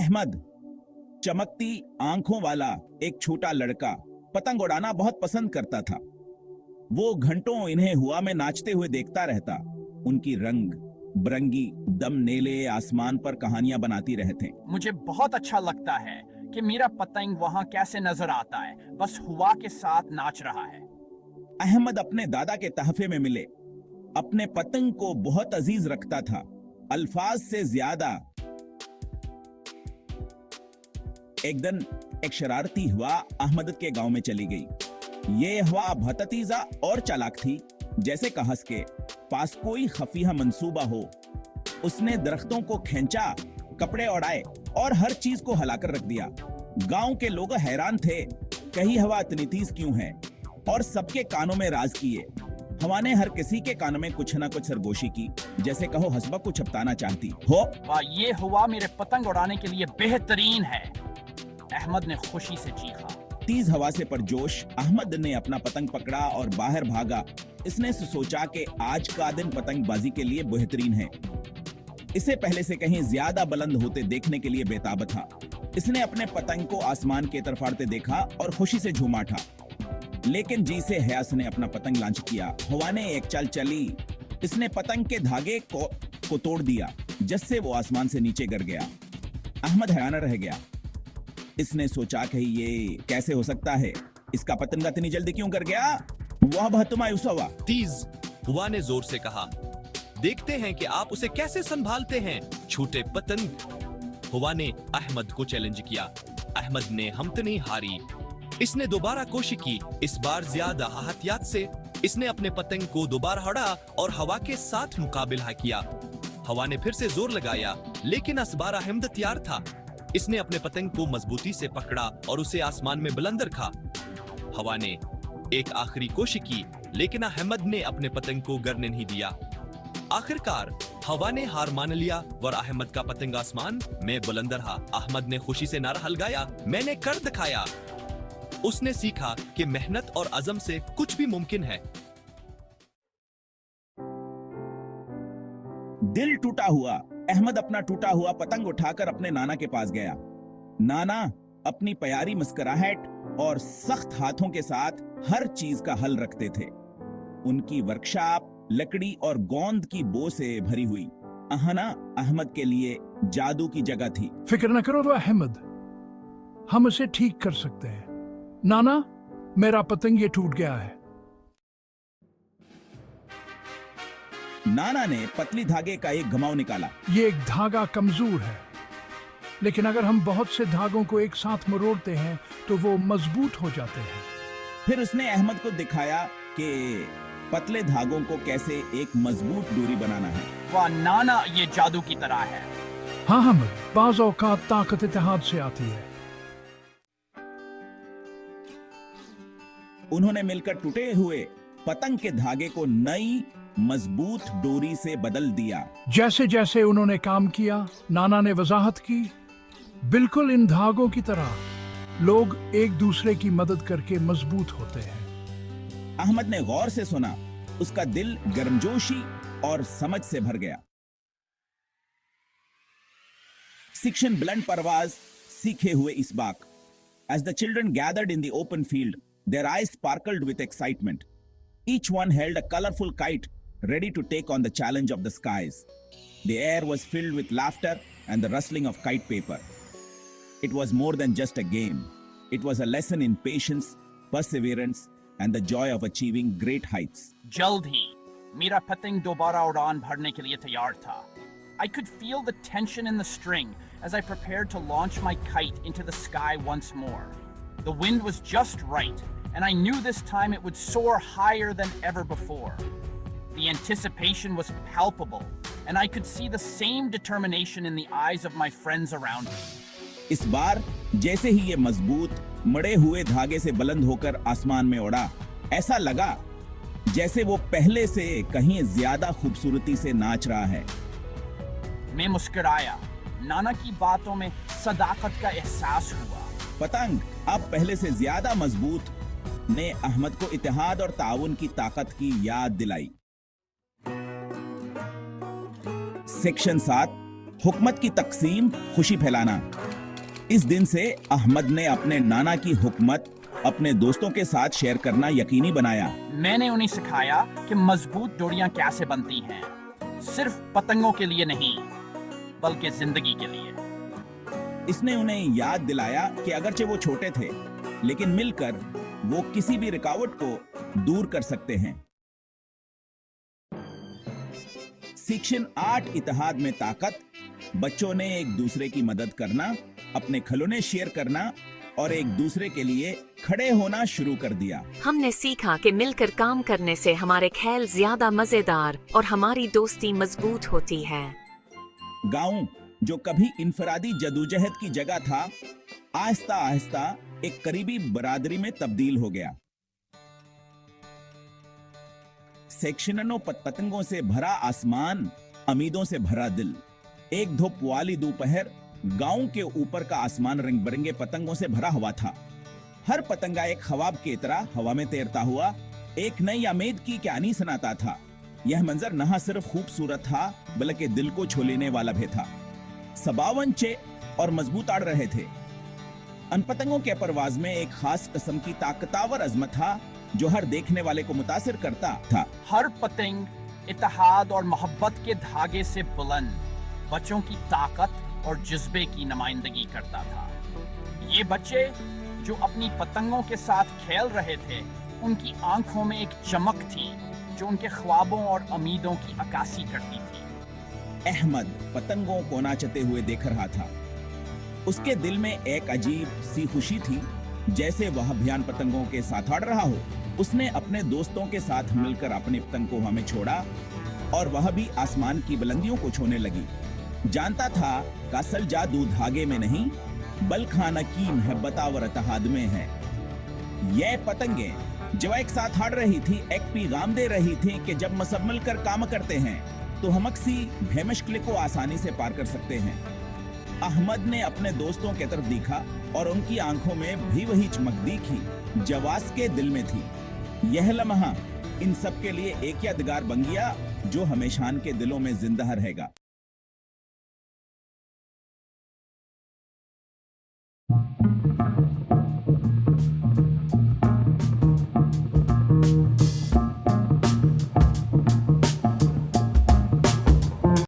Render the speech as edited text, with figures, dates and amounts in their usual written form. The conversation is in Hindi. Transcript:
अहमद, चमकती आंखों वाला एक छोटा लड़का, पतंग उड़ाना बहुत पसंद करता था। वो घंटों इन्हें हुआ में नाचते हुए देखता रहता। उनकी रंग बिरंगी दम नेले आसमान पर कहानियां बनाती रहते। मुझे बहुत अच्छा लगता है कि मेरा पतंग वहाँ कैसे नजर आता है, बस हवा के साथ नाच रहा है। अहमद अपने दादा के तहफे में मिले। अपने पतंग को बहुत अजीज रखता था, अल्फाज से ज्यादा। एक दिन एक शरारती हवा अहमद के गांव में चली गई। ये हवा भततीजा और चालाक थी, जैसे कहस के पास कोई खफिया मंसूबा हो। उसने दरख्तों को खींचा, कपड़े उड़ाए और हर चीज को हिलाकर रख दिया। गांव के लोग हैरान थे, कहीं हवा इतनी तेज क्यों है, और सबके कानों में राज किए। हवा ने हर किसी के कानों में कुछ ना कुछ सरगोशी की, जैसे कहो हसबा को छपताना चाहती हो। वाह, ये हवा मेरे पतंग उड़ाने के लिए बेहतरीन है, अहमद ने खुशी से चीखा। तेज हवा से परजोश अहमद ने अपना पतंग पकड़ा और बाहर भागा। इसने सोचा कि आज का दिन पतंगबाजी के लिए बेहतरीन है। इसे पहले से कहीं ज्यादा बुलंद होते देखने के लिए बेताब था। इसने अपने पतंग को आसमान की तरफ फाड़ते देखा और खुशी से झूमा उठा। लेकिन जी से हयास ने अपना पतंग लॉन्च किया। हवा ने एक चाल चली। इसने पतंग के धागे को तोड़ दिया, जिससे वो आसमान से नीचे गिर गया। अहमद हैरान रह गया। इसने सोचा कि ये कैसे हो सकता है, इसका पतंग इतनी जल्दी क्यों गिर गया। वह बहुत मायूस हुआ। तीज, हुआ ने जोर से कहा, देखते हैं कि आप उसे कैसे संभालते हैं, छोटे पतंग। हुआ ने अहमद को चैलेंज किया। अहमद ने हमतनी हारी। इसने दोबारा कोशिश की, इस बार ज्यादा एहतियात से। इसने अपने पतंग को दोबारा हड़ा और हवा के साथ मुकाबला किया। हवा ने फिर से जोर लगाया, लेकिन इस बार अहमद तैयार था। इसने अपने पतंग को मजबूती से पकड़ा और उसे आसमान में बुलंद रखा। हवा ने एक आखिरी कोशिश की, लेकिन अहमद ने अपने पतंग को गिरने नहीं दिया। आखिरकार हवा ने हार मान लिया और अहमद का पतंग आसमान में बुलंद रहा। अहमद ने खुशी से नारा हलगाया, मैंने कर दिखाया। उसने सीखा कि मेहनत और अज़म से कुछ भी मुमकिन है। दिल टूटा हुआ अहमद अपना टूटा हुआ पतंग उठाकर अपने नाना के पास गया। नाना अपनी प्यारी मुस्कुराहट और सख्त हाथों के साथ हर चीज का हल रखते थे। उनकी वर्कशॉप लकड़ी और गोंद की बो से भरी हुई। अहना अहमद के लिए जादू की जगह थी। फिक्र न करो अहमद, हम उसे ठीक कर सकते हैं। नाना, मेरा पतंग ये टूट गया है। नाना ने पतली धागे का एक घुमाव निकाला। ये एक धागा कमजोर है, लेकिन अगर हम बहुत से धागों को एक साथ मरोड़ते हैं तो वो मजबूत हो जाते हैं। फिर उसने अहमद को दिखाया कि पतले धागों को कैसे एक मजबूत डोरी बनाना है। वाह नाना, ये जादू की तरह है। हाँ अहमद, बाज़ औक़ात ताकत इत्तेहाद से आती है। उन्होंने मिलकर टूटे हुए पतंग के धागे को नई मजबूत डोरी से बदल दिया। जैसे जैसे उन्होंने काम किया, नाना ने वजाहत की, बिल्कुल इन धागों की तरह लोग एक दूसरे की मदद करके मजबूत होते हैं। अहमद ने गौर से सुना। उसका दिल गर्मजोशी और समझ से भर गया। शिक्षण बुलंद परवाज सीखे हुए इस बाक। As the children gathered in the open field, their eyes sparkled with excitement. Each one held a colorful kite, ready to take on the challenge of the skies. The air was filled with laughter and the rustling of kite paper. It was more than just a game. It was a lesson in patience, perseverance, and the joy of achieving great heights. जल्द ही मेरा पतंग दोबारा उड़ान भरने के लिए तैयार था। I could feel the tension in the string as I prepared to launch my kite into the sky once more. The wind was just right, and I knew this time it would soar higher than ever before. The anticipation was palpable, and I could see the same determination in the eyes of my friends around me. इस बार जैसे ही ये मजबूत मड़े हुए धागे से बुलंद होकर आसमान में उड़ा, ऐसा लगा जैसे वो पहले से कहीं ज्यादा खूबसूरती से नाच रहा है। मैं मुस्कुराया। नाना की बातों में सदाकत का एहसास हुआ। पतंग अब पहले से ज्यादा मजबूत ने अहमद को इत्तेहाद और ताउन की ताकत की याद दिलाई। सेक्शन 7, हुकूमत की तकसीम, खुशी फैलाना। इस दिन से अहमद ने अपने नाना की हुकूमत अपने दोस्तों के साथ शेयर करना यकीनी बनाया। मैंने उन्हें सिखाया कि मजबूत जोड़ियां कैसे बनती हैं, सिर्फ पतंगों के लिए नहीं बल्कि जिंदगी के लिए। इसने उन्हें याद दिलाया कि अगरचे वो छोटे थे, लेकिन मिलकर वो किसी भी रुकावट को दूर कर सकते हैं। सेक्शन 8 इत्तेहाद में ताकत। बच्चों ने एक दूसरे की मदद करना, अपने खिलौने शेयर करना और एक दूसरे के लिए खड़े होना शुरू कर दिया। हमने सीखा कि मिलकर काम करने से हमारे खेल ज्यादा मजेदार और हमारी दोस्ती मजबूत होती है। गांव जो कभी इनफरादी जदोजहद की जगह था, आहिस्ता आहिस्ता एक करीबी बरादरी में तब्दील हो गया। सेक्शनों पतंगों से भरा आसमान, उम्मीदों से भरा दिल। एक धूप वाली दोपहर, गांव के ऊपर का आसमान रंग बिरंगे पतंगों से भरा हुआ था। हर पतंगा एक ख्वाब की तरह हवा में तैरता हुआ एक नई उम्मीद की कहानी सुनाता था। यह मंजर न सिर्फ खूबसूरत था बल्कि दिल को छू लेने वाला भी था। सबावंचे और मजबूत आड़ रहे थे। अन पतंगों के परवाज में एक खास किस्म की ताकतवर अजमत था जो हर देखने वाले को मुतासिर करता था। हर पतंग इत्तेहाद और मोहब्बत के धागे से बुलंद बच्चों की ताकत और जज्बे की नुमाइंदगी करता था। ये बच्चे जो अपनी पतंगों के साथ खेल रहे थे, उनकी आंखों में एक चमक थी जो उनके ख्वाबों और उम्मीदों की अक्कासी करती थी। अहमद पतंगों को नाचते हुए देख रहा था। उसके दिल में एक अजीब सी खुशी थी, जैसे वह अभियान पतंगों के साथ आड़ रहा हो। उसने अपने दोस्तों के साथ मिलकर अपने पतंग को हवा में छोड़ा और वह भी आसमान की बुलंदियों को छूने लगी। जानता था कि असल जादू धागे में नहीं बल खाना की मोहब्बत और इत्तेहाद में है। यह पतंगे जो एक साथ हाड़ रही थी, एक पैगाम दे रही थी कि जब हम सब मिलकर काम करते हैं तो हम अक्सी मुश्किल को आसानी से पार कर सकते हैं। अहमद ने अपने दोस्तों की तरफ देखा और उनकी आंखों में भी वही चमक दिखी जवास के दिल में थी। यह लम्हा इन सब के लिए एक यादगार बन गया जो हमेशा के दिलों में जिंदा रहेगा।